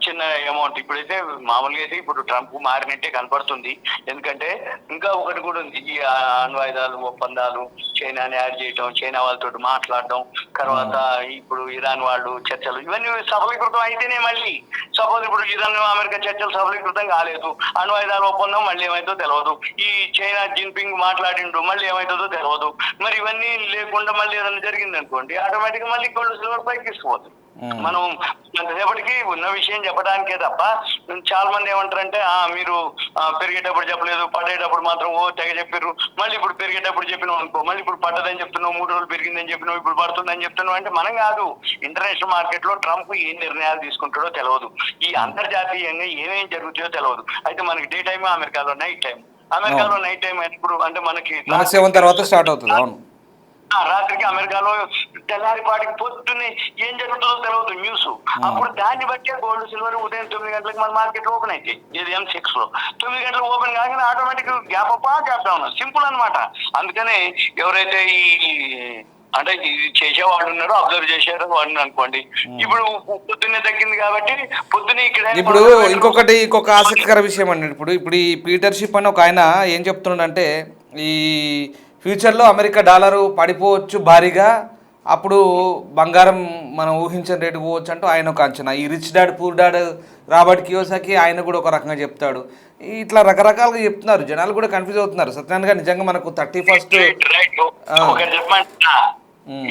చిన్న అమౌంట్. ఇప్పుడైతే మామూలుగా అయితే ఇప్పుడు ట్రంప్ మారినట్టే కనపడుతుంది. ఎందుకంటే ఇంకా ఒకటి కూడా ఉంది, ఈ అణ్వాయుధాలు ఒప్పందాలు, చైనాని యాడ్ చేయటం, చైనా వాళ్ళతో మాట్లాడడం, తర్వాత ఇప్పుడు ఇరాన్ వాళ్ళు చర్చలు, ఇవన్నీ సఫలీకృతం అయితేనే మళ్ళీ. సపోజ్ ఇప్పుడు ఇరాన్ అమెరికా చర్చలు సఫలీకృతం కాలేదు, అణ్వాయుధాల ఒప్పందం మళ్ళీ ఏమైతుందో తెలియదు, ఈ చైనా జిన్పింగ్ మాట్లాడిండు మళ్ళీ ఏమైతుందో తెలియదు. మరి ఇవన్నీ లేకుండా మళ్ళీ ఏదైనా జరిగింది అనుకోండి, ఆటోమేటిక్ గా మళ్ళీ గోల్డ్ సిల్వర్ పైకి తీసుకుపోతుంది. మనం ఎంతసేపటికి ఉన్న విషయం చెప్పడానికే తప్ప చాలా మంది ఏమంటారంటే మీరు పెరిగేటప్పుడు చెప్పలేదు, పడేటప్పుడు మాత్రం తెగ చెప్పారు, మళ్ళీ ఇప్పుడు పెరిగేటప్పుడు చెప్పినావు అనుకో, మళ్ళీ ఇప్పుడు పడ్డదని చెప్తున్నావు, 3 రోజులు పెరిగిందని చెప్పినావు, ఇప్పుడు పడుతుందని చెప్తున్నావు అంటే మనం కాదు. ఇంటర్నేషనల్ మార్కెట్ లో ట్రంప్ ఏ నిర్ణయాలు తీసుకుంటాడో తెలియదు, ఈ అంతర్జాతీయంగా ఏమేం జరుగుతాయో తెలియదు. అయితే మనకి డే టైమ్, అమెరికాలో నైట్ టైం. అమెరికాలో నైట్ టైం ఎప్పుడు అంటే మనకి 7 తర్వాత స్టార్ట్ అవుతుంది. అవును, రాత్రికి అమెరికాలో తెల్లారిపాటికి పొద్దున్నే ఏం జరుగుతుందో తెలియదు న్యూస్. అప్పుడు దాన్ని బట్టే గోల్డ్ సిల్వర్ ఉదయం 9 గంటలకు మన మార్కెట్ ఓపెన్ అవుతాయి. ఇది M6 లో 9 గంటలకు ఓపెన్ కాగానే automatic gap up gap down, simple అన్నమాట. అందుకనే ఎవరైతే ఈ అంటే ఇది చేసేవాళ్ళు ఉన్నారో, అబ్జర్వ్ చేశారో వాడిని అనుకోండి, ఇప్పుడు పొద్దున్నే తగ్గింది కాబట్టి పొద్దున్నే ఇక్కడ. ఇప్పుడు ఇంకొక ఆసక్తికర విషయం అండి. ఇప్పుడు ఈ పీటర్షిప్ అని ఒక ఆయన ఏం చెప్తున్నాడంటే, ఈ ఫ్యూచర్లో అమెరికా డాలరు పడిపోవచ్చు భారీగా, అప్పుడు బంగారం మనం ఊహించిన రేటు పోవచ్చు అంటూ ఆయన ఒక అంచనా. ఈ rich dad poor dad Robert Kiyosaki ఆయన కూడా ఒక రకంగా చెప్తాడు. ఇట్లా రకరకాలుగా చెప్తున్నారు, జనాలు కూడా కన్ఫ్యూజ్ అవుతున్నారు. సత్యనారాయణ గారు నిజంగా మనకు 31st చెప్పమంటా,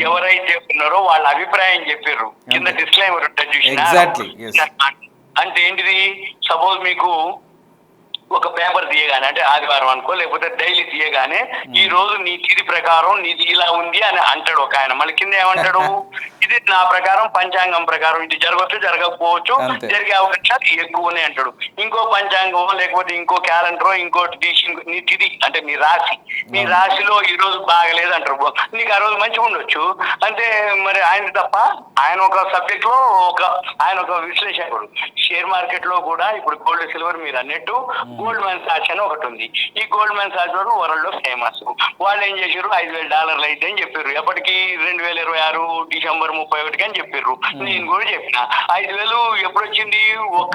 ఎవరైతే ఉన్నారో వాళ్ళ అభిప్రాయం చెప్పారు, కింద డిస్క్లైమర్ ఉంటుంది చూసిన. ఎగ్జాక్ట్లీ. అంటే ఏంటిది, సపోజ్ మీకు ఒక పేపర్ తీయగానే, అంటే ఆదివారం అనుకో లేకపోతే డైలీ తీయగానే ఈ రోజు నీ తిథి ప్రకారం నీది ఇలా ఉంది అని అంటాడు ఒక ఆయన. మళ్ళీ కింద ఏమంటాడు, ఇది నా ప్రకారం పంచాంగం ప్రకారం ఇది జరగవచ్చు జరగకపోవచ్చు, జరిగే అవకాశాలు ఎక్కువనే అంటాడు. ఇంకో పంచాంగం లేకపోతే ఇంకో క్యాలెండర్ ఇంకోటి తీసి నీ తిథి అంటే నీ రాశిలో ఈ రోజు బాగలేదు అంటారు, నీకు ఆ రోజు మంచిగా ఉండొచ్చు. అంటే మరి ఆయన తప్ప, ఆయన ఒక సబ్జెక్ట్ లో ఆయన ఒక విశ్లేషకుడు. షేర్ మార్కెట్ లో కూడా ఇప్పుడు గోల్డ్ సిల్వర్ మీరు అన్నట్టు గోల్డ్ మ్యాన్ సాచ్ అని ఒకటి ఉంది. ఈ గోల్డ్ మ్యాన్ సాచ్ వరల్డ్ లో ఫేమస్. వాళ్ళు ఏం చేశారు, $5,000 అయితే అని చెప్పారు. ఎప్పటికి 2026 డిసెంబర్ 31 అని చెప్పారు. నేను కూడా చెప్పిన 5,000 ఎప్పుడు వచ్చింది,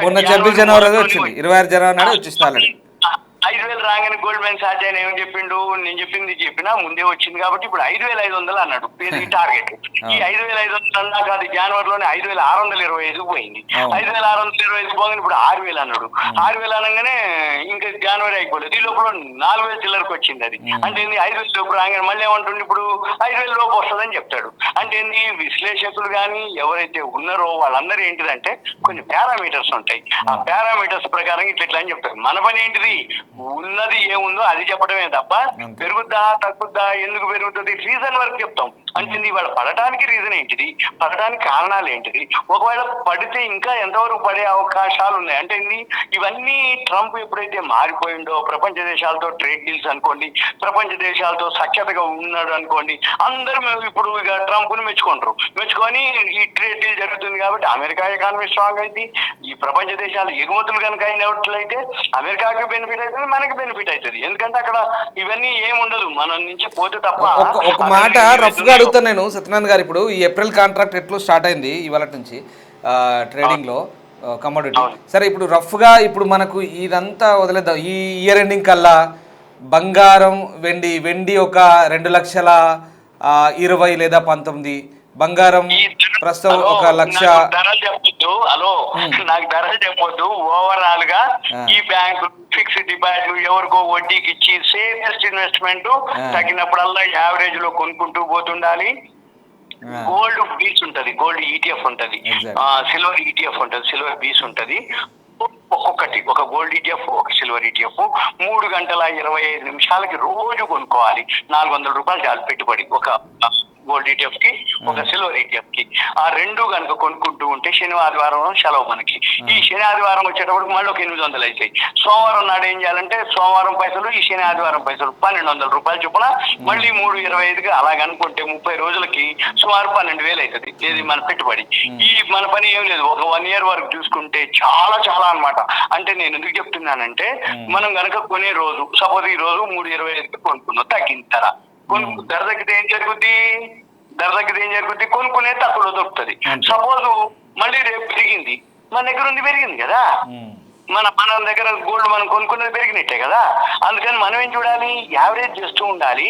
26 జనవరి వచ్చింది, 26 జనవరి నాడు వచ్చేసి 5,000 రాగానే గోల్డ్ మ్యాన్ సాచ్ ఆయన ఏమని చెప్పిండు, నేను చెప్పింది చెప్పినా ముందే వచ్చింది కాబట్టి ఇప్పుడు 5,500 అన్నాడు టార్గెట్. ఈ 5,500 అన్నా కాదు, జనవరిలోనే 5,625 పోయింది. 5,625 పోగానే ఇప్పుడు 6,000 అన్నాడు. 6,000 అనగానే ఇంకా జనవరి అయిపోలేదు, ఈ లోపల 4,000 చిల్లరకు వచ్చింది. అది అంటే 5,000 లోపు రాగానే మళ్ళీ ఏమంటుండే, ఇప్పుడు 5,000 లోపు వస్తుందని చెప్తాడు. అంటే విశ్లేషకులు కానీ ఎవరైతే ఉన్నారో వాళ్ళందరూ ఏంటిదంటే కొన్ని పారామీటర్స్ ఉంటాయి. ఆ పారామీటర్స్ ప్రకారం ఇట్లా అని చెప్తారు. మన పని ఏంటిది, ఉన్నది ఏముందో అది చెప్పడమే తప్ప పెరుగుద్దా తగ్గుద్దా ఎందుకు పెరుగుతుంది రీజన్ వరకు చెప్తాం. అంటే ఇవాళ పడటానికి రీజన్ ఏంటిది, పడటానికి కారణాలు ఏంటిది, ఒకవేళ పడితే ఇంకా ఎంతవరకు పడే అవకాశాలు ఉన్నాయి. అంటే ఇవన్నీ ట్రంప్ ఎప్పుడైతే మారిపోయిండో, ప్రపంచ దేశాలతో ట్రేడ్ డీల్స్ అనుకోండి, ప్రపంచ దేశాలతో సఖ్యతగా ఉన్నాడు అనుకోండి, అందరూ ఇప్పుడు ఇక ట్రంప్ ను మెచ్చుకొని ఈ ట్రేడ్ డీల్ జరుగుతుంది కాబట్టి అమెరికా ఎకానమీ స్ట్రాంగ్ అయింది. ఈ ప్రపంచ దేశాల ఎగుమతులు కనుక అయినట్లయితే అమెరికాకి బెనిఫిట్ అవుతుంది, మనకి బెనిఫిట్ అవుతుంది. ఎందుకంటే అక్కడ ఇవన్నీ ఏముండదు, మన నుంచి పోతే తప్ప. ఒక మాట రఫ్ గా అడుగుతాను నేను సత్యనారాయణ గారు, ఇప్పుడు ఈ ఏప్రిల్ కాంట్రాక్ట్ ఎట్లు స్టార్ట్ అయింది ఇవాళ నుంచి ట్రేడింగ్ లో కమోడిటీ. సరే, ఇప్పుడు రఫ్ గా ఇప్పుడు మనకు ఇదంతా వదిలేద్దాం. ఈ ఇయర్ ఎండింగ్ కల్లా బంగారం వెండి ఒక 2,20,000 లేదా 19, బంగారం ప్రస్తుతం 1,00,000. ధరలు చెప్పొద్దు, నాకు ధరలు చెప్పొద్దు. ఓవరాల్ గా ఈ బ్యాంకు ఫిక్స్డ్ డిపాజిట్లు ఎవరికో వడ్డీకి ఇచ్చి సేఫెస్ట్ ఇన్వెస్ట్మెంట్ తగినప్పుడల్లా యావరేజ్ లో కొనుక్కుంటూ పోతుండాలి. గోల్డ్ బీస్ ఉంటది, గోల్డ్ ETF ఉంటది, సిల్వర్ ETF ఉంటది, సిల్వర్ బీస్ ఉంటది. ఒక్కొక్కటి, ఒక గోల్డ్ ETF ఒక సిల్వర్ ETF 3 గంటల 25 నిమిషాలకి రోజు కొనుక్కోవాలి. $400 చాలు పెట్టుబడి, ఒక గోల్డ్ ETF కి ఒక సిల్వర్ ETF కి. ఆ రెండు కనుక కొనుక్కుంటూ ఉంటే శని ఆదివారం సెలవు మనకి. ఈ శని ఆదివారం వచ్చేటప్పుడు మళ్ళీ ఒక 800 అవుతాయి. సోమవారం నాడు ఏం చేయాలంటే సోమవారం పైసలు, ఈ శని ఆదివారం పైసలు $1,200 చొప్పున మళ్ళీ 3.25కి అలాగనుకుంటే 30 రోజులకి సుమారు 12,000 అవుతుంది. ఇది మన పెట్టుబడి. ఈ మన పని ఏం లేదు, ఒక 1 year వరకు చూసుకుంటే చాలా చాలా అన్నమాట. అంటే నేను ఎందుకు చెప్తున్నానంటే, మనం కనుక కొనే రోజు సపోజ్ ఈ రోజు 3.25కి కొనుక్కున్నాం, తగ్గింది ధర. ధర తగ్గితే ఏం జరుగుద్ది, కొనుక్కునే తక్కువలో దొరుకుతుంది. సపోజ్ మళ్ళీ రేపు పెరిగింది, మన దగ్గర ఉంది పెరిగింది కదా, మన దగ్గర గోల్డ్ మనం కొనుక్కున్నది పెరిగినట్టే కదా. అందుకని మనం ఏం చూడాలి, యావరేజ్ చేస్తూ ఉండాలి.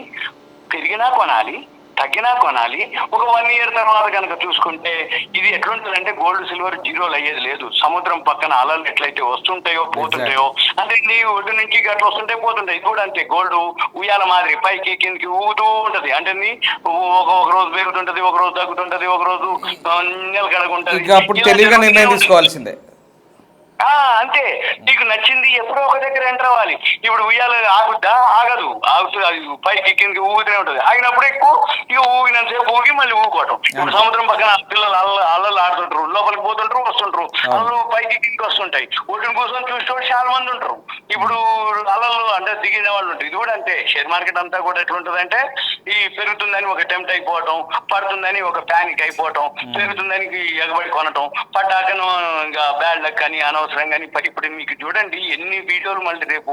పెరిగినా కొనాలి, తగ్గినా కొనాలి. ఒక 1 year తర్వాత కనుక చూసుకుంటే ఇది ఎట్లుంటుందంటే గోల్డ్ సిల్వర్ జీరోలు అయ్యేది లేదు. సముద్రం పక్కన అలలు ఎట్లయితే వస్తుంటాయో పోతుంటాయో అంటే నీ ఒడ్డు నుంచి గట్ల వస్తుంటే పోతుంటాయి. ఇది కూడా అంతే, గోల్డ్ ఉయ్యాల మాదిరి పైకి కిందికి ఊగుతూ ఉంటది. అంటే నీ ఒక రోజు పెరుగుతుంటది, ఒక రోజు తగ్గుతుంటది, ఒక రోజు నిలకడగుంటది. అప్పుడు తెలివిగా నిర్ణయం తీసుకోవాల్సిందే. అంతే, నీకు నచ్చింది ఎప్పుడో ఒక దగ్గర ఎంటర్ అవ్వాలి. ఇప్పుడు ఉయ్యాల ఆగుద్దా? ఆగదు. ఆగుతుంది, అది పైకి కిందకి ఊగుతూనే ఉంటుంది. ఆగినప్పుడు ఎక్కువ ఇక ఊగినంతసేపు ఊగి మళ్ళీ ఊగుకోవటం. ఇప్పుడు సముద్రం పక్కన పిల్లలు అల్లలు ఆడుతుంటారు, లోపలికి పోతుంటారు, వస్తుంటారు. అల్లలు పైకి కిందకి వస్తుంటాయి. ఒడ్డును కూర్చొని చూసేవాడు చాలా మంది ఉంటారు. ఇప్పుడు అల్లలు అంటే దిగిన వాళ్ళు ఉంటారు. ఇది కూడా అంతే, షేర్ మార్కెట్ అంతా కూడా ఎట్లుంటదంటే ఈ పెరుగుతుందని ఒక టెంప్ట్ అయిపోవటం, పడుతుందని ఒక ప్యానిక్ అయిపోవటం, పెరుగుతుందని ఎగబడి కొనటం, పడ్డాకను ఇంకా బ్యాడ్ లక్ అని అనవసరం కానీ. ఇప్పుడు మీకు చూడండి ఎన్ని వీడియోలు మళ్ళీ రేపు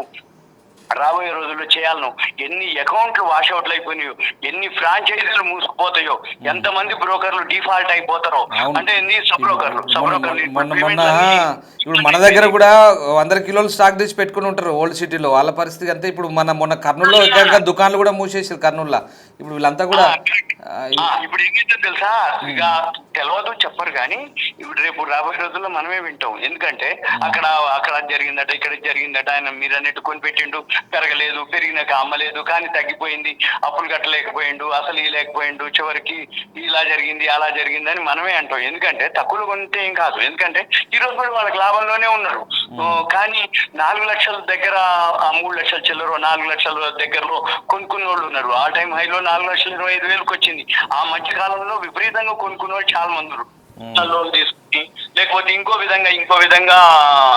రాబోయే రోజుల్లో చేయాలను, ఎన్ని అకౌంట్లు వాషౌట్లు అయిపోయినాయో, ఎన్ని ఫ్రాంచైజీలు మూసుకుపోతాయో, ఎంతమంది బ్రోకర్లు డిఫాల్ట్ అయిపోతారో. అంటే ఎన్ని సబ్రోకర్లు ఇప్పుడు మన దగ్గర కూడా 100 kilos స్టాక్ తెచ్చి పెట్టుకుని ఉంటారు ఓల్డ్ సిటీలో. వాళ్ళ పరిస్థితి అంతే. ఇప్పుడు మొన్న కర్నూలులో ఇంకా దుకాణాలు కూడా మూసేసారు కర్నూలులో. ఇప్పుడు వీళ్ళంతా కూడా ఇప్పుడు ఏమైతే తెలుసా, ఇక తెలియదు చెప్పరు కానీ ఇప్పుడు రేపు రాబోయే రోజుల్లో మనమే వింటాం. ఎందుకంటే అక్కడ జరిగిందట, ఇక్కడ జరిగిందట, ఆయన మీరు అన్నట్టు కొనిపెట్టిండు, పెరగలేదు, పెరిగినాక అమ్మలేదు, కానీ తగ్గిపోయింది, అప్పులు కట్టలేకపోయిండు, అసలు లేకపోయిండు, చివరికి ఇలా జరిగింది అలా జరిగింది అని మనమే అంటాం. ఎందుకంటే తక్కువలు కొంటే ఏం కాదు, ఎందుకంటే ఈ రోజు కూడా వాళ్ళకి లాభంలోనే ఉన్నారు. కానీ 4 లక్షల దగ్గర 3 లక్షల చిల్లర 4 లక్షల దగ్గరలో కొనుక్కున్న వాళ్ళు ఉన్నారు. ఆ టైం హైలో 4,25,000 వచ్చింది. ఆ మధ్య కాలంలో విపరీతంగా కొనుక్కున్న వాళ్ళు చాలా మంది ఉన్నారు. లోన్ తీసుకుని లేకపోతే ఇంకో విధంగా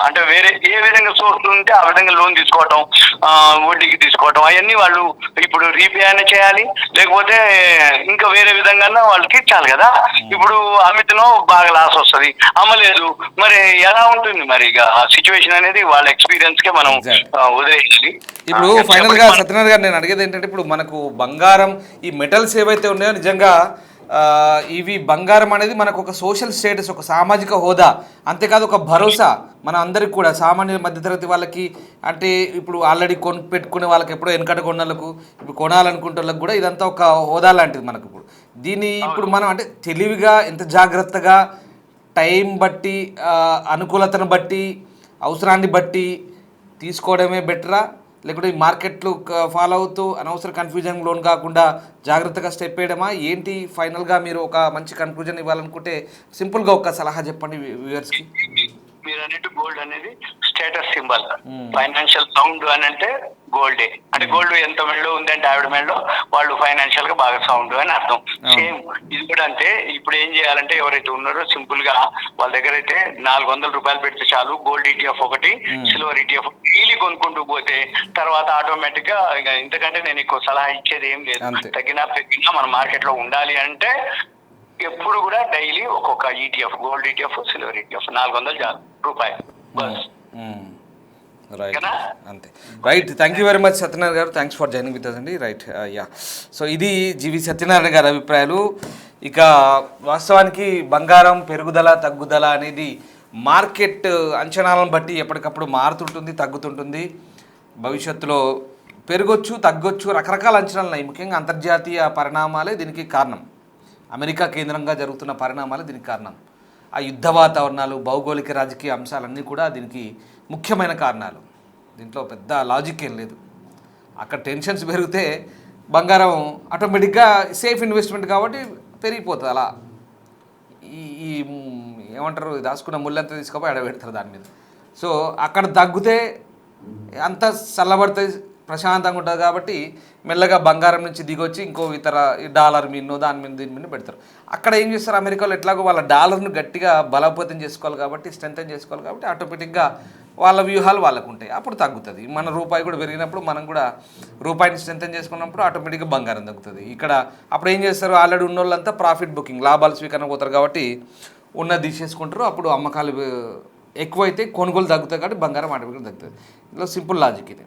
అంటే వేరే ఏ విధంగా సోర్స్ ఉంటే ఆ విధంగా లోన్ తీసుకోవటం, వడ్డీకి తీసుకోవటం, అవన్నీ వాళ్ళు ఇప్పుడు రీపే అయినా చేయాలి, లేకపోతే ఇంకా వేరే విధంగా వాళ్ళు తీర్చాలి కదా. ఇప్పుడు అమితలో బాగా లాస్ వస్తుంది, అమ్మలేదు, మరి ఎలా ఉంటుంది మరి ఇక సిచ్యువేషన్ అనేది వాళ్ళ ఎక్స్పీరియన్స్ కే మనం వదిలేయాలి. ఇప్పుడు ఫైనల్ గా సత్యనారాయణ గారు నేను అడిగేది ఏంటంటే, ఇప్పుడు మనకు బంగారం ఈ మెటల్స్ ఏవైతే ఉన్నాయో నిజంగా ఇవి బంగారం అనేది మనకు ఒక సోషల్ స్టేటస్, ఒక సామాజిక హోదా, అంతేకాదు ఒక భరోసా మన అందరికి కూడా, సామాన్య మధ్యతరగతి వాళ్ళకి. అంటే ఇప్పుడు ఆల్రెడీ పెట్టుకునే వాళ్ళకి, ఎప్పుడో వెనకట కొన్నలకు, ఇప్పుడు కొనాలనుకుంటే వాళ్ళకి కూడా ఇదంతా ఒక హోదా లాంటిది మనకు. ఇప్పుడు మనం అంటే తెలివిగా ఎంత జాగ్రత్తగా టైం బట్టి, అనుకూలతను బట్టి, అవసరాన్ని బట్టి తీసుకోవడమే బెటరా, లేకుంటే ఈ మార్కెట్లు ఫాలో అవుతూ అనవసర కన్ఫ్యూజన్ లోన్ కాకుండా జాగ్రత్తగా స్టెప్ వేయడమా ఏంటి? ఫైనల్గా మీరు ఒక మంచి కన్క్లూజన్ ఇవ్వాలనుకుంటే సింపుల్గా ఒక సలహా చెప్పండి వ్యూవర్స్కి. మీరు అన్నట్టు గోల్డ్ అనేది స్టేటస్ సింబల్. ఫైనాన్షియల్ సౌండ్ అని అంటే గోల్డే. అంటే గోల్డ్ ఎంత మెడలో ఉందంటే ఆవిడ మెడలో వాళ్ళు ఫైనాన్షియల్ గా బాగా సౌండ్ అని అర్థం. సేమ్ ఇది కూడా అంటే ఇప్పుడు ఏం చేయాలంటే ఎవరైతే ఉన్నారో సింపుల్ గా వాళ్ళ దగ్గర అయితే 400 రూపాయలు పెడితే చాలు, గోల్డ్ ఈటీఎఫ్ ఒకటి, సిల్వర్ ఈటీఎఫ్ డైలీ కొనుక్కుంటూ పోతే తర్వాత ఆటోమేటిక్ గా ఇంతకంటే నేను ఎక్కువ సలహా ఇచ్చేది ఏం లేదు. తగ్గినా మన మార్కెట్ లో ఉండాలి అంటే ఎప్పుడు కూడా డైలీ ఒక్కొక్క ETF, gold ETF, silver ETF 400 రూపాయలు బస్. రైట్, అంతే. Right, thank you very much Satyanarayana గారు, thanks for joining with us అండి. Right, yeah. సో ఇది జీవి సత్యనారాయణ గారి అభిప్రాయాలు. ఇక వాస్తవానికి బంగారం పెరుగుదల తగ్గుదల అనేది మార్కెట్ అంచనాలను బట్టి ఎప్పటికప్పుడు మారుతుంటుంది, తగ్గుతుంటుంది. భవిష్యత్తులో పెరగొచ్చు, తగ్గొచ్చు, రకరకాల అంచనాలు ఉన్నాయి. ముఖ్యంగా అంతర్జాతీయ పరిణామాలే దీనికి కారణం. అమెరికా కేంద్రంగా జరుగుతున్న పరిణామాలే దీనికి కారణం. ఆ యుద్ధ వాతావరణాలు, భౌగోళిక రాజకీయ అంశాలన్నీ కూడా దీనికి ముఖ్యమైన కారణాలు. దీంట్లో పెద్ద లాజిక్ ఏం లేదు. అక్కడ టెన్షన్స్ పెరిగితే బంగారం ఆటోమేటిక్గా సేఫ్ ఇన్వెస్ట్మెంట్ కాబట్టి పెరిగిపోతుంది. అలా ఈ ఏమంటారు, దాచుకున్న ముళ్ళంతా తీసుకుపోయి ఆడబెడతారు దాని మీద. సో అక్కడ తగ్గితే అంత చల్లబడుతుంది, ప్రశాంతంగా ఉంటుంది. కాబట్టి మెల్లగా బంగారం నుంచి దిగొచ్చి ఇంకో ఇతర డాలర్ మీదనో దాని మీద దీని మీద పెడతారు. అక్కడ ఏం చేస్తారు, అమెరికాలో ఎట్లాగో వాళ్ళ డాలర్ను గట్టిగా బలోపేతం చేసుకోవాలి కాబట్టి, స్ట్రెంథెన్ చేసుకోవాలి కాబట్టి ఆటోమేటిక్గా వాళ్ళ వ్యూహాలు వాళ్ళకు ఉంటాయి. అప్పుడు తగ్గుతుంది. మన రూపాయి కూడా పెరిగినప్పుడు మనం కూడా రూపాయిని స్ట్రెంథెన్ చేసుకున్నప్పుడు ఆటోమేటిక్గా బంగారం తగ్గుతుంది. ఇక్కడ అప్పుడు ఏం చేస్తారు, ఆల్రెడీ ఉన్న వాళ్ళంతా ప్రాఫిట్ బుకింగ్, లాభాలు స్వీకరణ పోతారు కాబట్టి ఉన్నది తీసేసుకుంటారు. అప్పుడు అమ్మకాలు ఎక్కువైతే కొనుగోలు తగ్గుతాయి కాబట్టి బంగారం ఆటోమేటిక్గా తగ్గుతుంది. ఇందులో సింపుల్ లాజిక్ ఇది.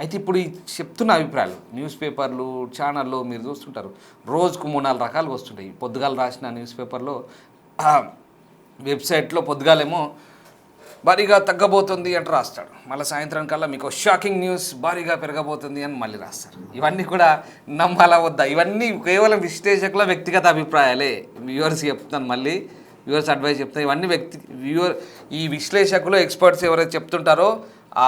అయితే ఇప్పుడు ఈ చెప్తున్న అభిప్రాయాలు న్యూస్ పేపర్లు, ఛానల్లో మీరు చూస్తుంటారు, రోజుకు 3-4 రకాలు వస్తుంటాయి. పొద్దుగాలు రాసిన న్యూస్ పేపర్లో, వెబ్సైట్లో పొద్దుగాలేమో భారీగా తగ్గబోతుంది అంటూ రాస్తాడు. మళ్ళీ సాయంత్రం కల్లా మీకు షాకింగ్ న్యూస్ భారీగా పెరగబోతుంది అని మళ్ళీ రాస్తారు. ఇవన్నీ కూడా నమ్మాలా వద్దా? ఇవన్నీ కేవలం విశ్లేషకుల వ్యక్తిగత అభిప్రాయాలే. వ్యూవర్స్ చెప్తాను, మళ్ళీ వ్యూవర్స్ అడ్వైస్ చెప్తాను. ఇవన్నీ ఈ విశ్లేషకులు ఎక్స్పర్ట్స్ ఎవరైతే చెప్తుంటారో ఆ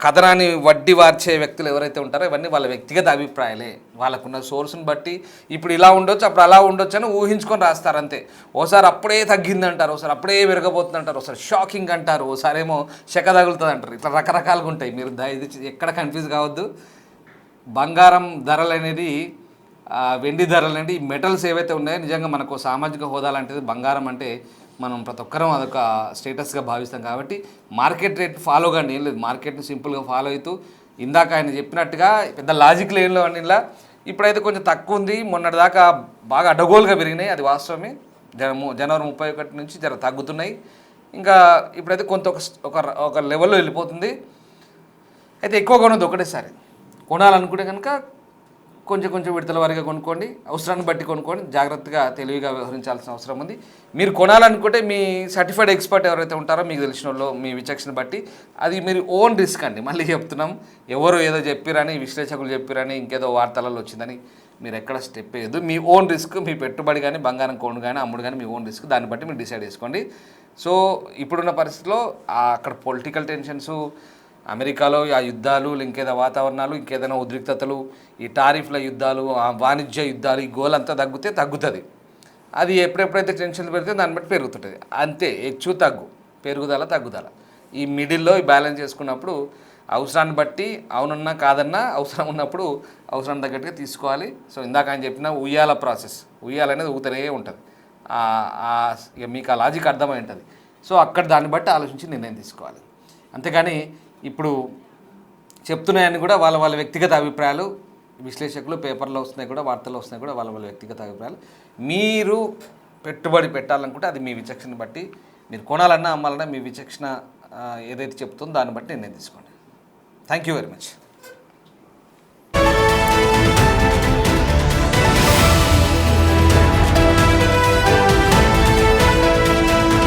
కథనాన్ని వడ్డీ వార్చే వ్యక్తులు ఎవరైతే ఉంటారో ఇవన్నీ వాళ్ళ వ్యక్తిగత అభిప్రాయాలే. వాళ్ళకున్న సోర్స్ని బట్టి ఇప్పుడు ఇలా ఉండొచ్చు, అప్పుడు అలా ఉండొచ్చు అని ఊహించుకొని రాస్తారు అంతే. ఓసారి అప్పుడే తగ్గిందంటారు, ఒకసారి అప్పుడే పెరగబోతుంది అంటారు, ఒకసారి షాకింగ్ అంటారు, ఓసారి ఏమో చెక్క తగులుతుంది అంటారు. ఇట్లా రకరకాలుగా ఉంటాయి. మీరు ఇది ఎక్కడ కన్ఫ్యూజ్ కావద్దు. బంగారం ధరలు అనేది వెండి ధరలు అనేది మెటల్స్ ఏవైతే ఉన్నాయో నిజంగా మనకు సామాజిక హోదా లాంటిది బంగారం అంటే మనం ప్రతి ఒక్కరం అదొక స్టేటస్గా భావిస్తాం. కాబట్టి మార్కెట్ రేట్ ఫాలో కానీ ఏం లేదు, మార్కెట్ని సింపుల్గా ఫాలో అవుతూ ఇందాక ఆయన చెప్పినట్టుగా పెద్ద లాజిక్ లేనిలో అని ఇలా ఇప్పుడైతే కొంచెం తక్కువ ఉంది. మొన్నటిదాకా బాగా అడ్డగోలుగా పెరిగినాయి, అది వాస్తవమే. జనవరి 31 నుంచి జర తగ్గుతున్నాయి. ఇంకా ఇప్పుడైతే కొంత ఒక లెవెల్లో వెళ్ళిపోతుంది. అయితే ఎక్కువ కొనదు ఒకటేసారి. కొనాలనుకుంటే కనుక కొంచెం విడతల వారిగా కొనుక్కోండి, అవసరాన్ని బట్టి కొనుక్కోండి, జాగ్రత్తగా తెలివిగా వ్యవహరించాల్సిన అవసరం ఉంది. మీరు కొనాలనుకుంటే మీ సర్టిఫైడ్ ఎక్స్పర్ట్ ఎవరైతే ఉంటారో మీకు తెలిసిన వాళ్ళు మీ విచక్షణ బట్టి అది మీరు ఓన్ రిస్క్ అండి. మళ్ళీ చెప్తున్నాం, ఎవరు ఏదో చెప్పిరని విశ్లేషకులు చెప్పిరని ఇంకేదో వార్తలలో వచ్చిందని మీరు ఎక్కడ స్టెప్ వేయద్దు. మీ ఓన్ రిస్క్, మీ పెట్టుబడి కానీ బంగారం కొను కానీ అమ్ముడు కానీ మీ ఓన్ రిస్క్, దాన్ని బట్టి మీరు డిసైడ్ చేసుకోండి. సో ఇప్పుడున్న పరిస్థితిలో అక్కడ పొలిటికల్ టెన్షన్స్, అమెరికాలో ఆ యుద్ధాలు, ఇంకేదో వాతావరణాలు, ఇంకేదైనా ఉద్రిక్తతలు, ఈ టారిఫ్ల యుద్ధాలు, వాణిజ్య యుద్ధాలు, ఈ గోల్ అంతా తగ్గుతుంది. అది ఎప్పుడెప్పుడైతే టెన్షన్లు పెడితే దాన్ని బట్టి పెరుగుతుంటుంది. అంతే, హెచ్చు తగ్గు, పెరుగుదల తగ్గుదల, ఈ మిడిల్లో బ్యాలెన్స్ చేసుకున్నప్పుడు అవసరాన్ని బట్టి అవునన్నా కాదన్నా అవసరం ఉన్నప్పుడు అవసరం తగ్గట్టుగా తీసుకోవాలి. సో ఇందాక ఆయన చెప్పిన ఉయ్యాల ప్రాసెస్, ఉయ్యాల అనేది ఊతనే ఉంటుంది. ఇక మీకు ఆ లాజిక్ అర్థమై ఉంటుంది. సో అక్కడ దాన్ని బట్టి ఆలోచించి నిర్ణయం తీసుకోవాలి. అంతేగాని ఇప్పుడు చెప్తున్నాయని కూడా వాళ్ళ వ్యక్తిగత అభిప్రాయాలు, విశ్లేషకులు పేపర్లో వస్తున్నాయి కూడా, వార్తల్లో వస్తున్నాయి కూడా, వాళ్ళ వ్యక్తిగత అభిప్రాయాలు. మీరు పెట్టుబడి పెట్టాలనుకుంటే అది మీ విచక్షణ బట్టి, మీరు కొనాలన్నా అమ్మాలన్నా మీ విచక్షణ ఏదైతే చెప్తుందో దాన్ని బట్టి నిర్ణయం తీసుకోండి. Thank you very much.